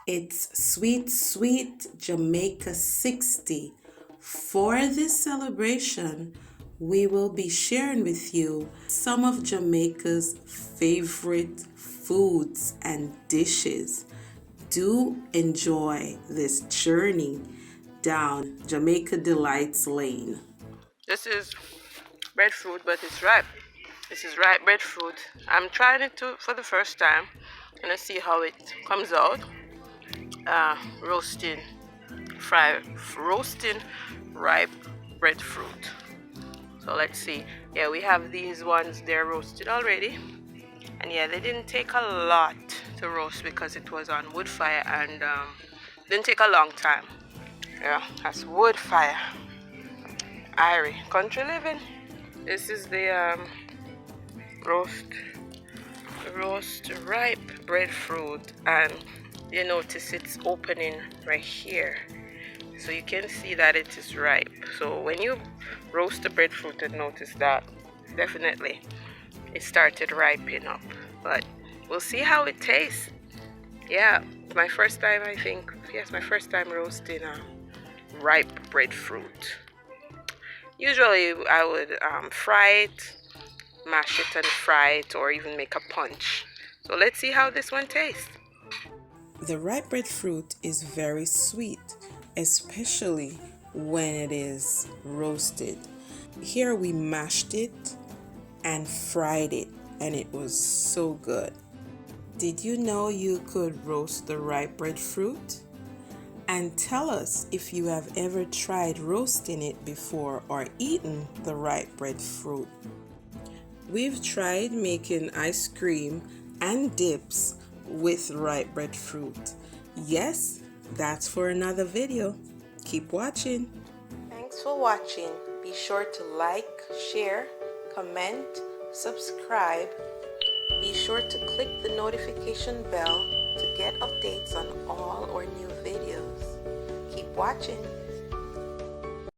It's Sweet Sweet Jamaica 60. For this celebration, we will be sharing with you some of Jamaica's favorite foods and dishes. Do enjoy this journey down Jamaica Delights Lane. This is breadfruit, but it's ripe. This is ripe breadfruit. I'm trying it for the first time. Gonna see how it comes out. Roasting, roasting ripe breadfruit. So let's see. Yeah, we have these ones. They're roasted already, and yeah, they didn't take a lot to roast because it was on wood fire and didn't take a long time. Yeah, that's wood fire. Irie, country living. This is the roast ripe breadfruit, and you notice it's opening right here, so you can see that it is ripe. So when you roast the breadfruit, and notice that definitely it started ripening up. But we'll see how it tastes. Yeah, my first time, I think. Yes, my first time roasting ripe breadfruit. Usually I would fry it, mash it and fry it, or even make a punch. So let's see how this one tastes. The ripe breadfruit is very sweet, especially when it is roasted. Here we mashed it and fried it, and it was so good. Did you know you could roast the ripe breadfruit? And tell us if you have ever tried roasting it before or eaten the ripe breadfruit. We've tried making ice cream and dips with ripe breadfruit. Yes, that's for another video. Keep watching. Thanks for watching. Be sure to like, share, comment, subscribe. Be sure to click the notification bell to get updates on all our new videos. Keep watching.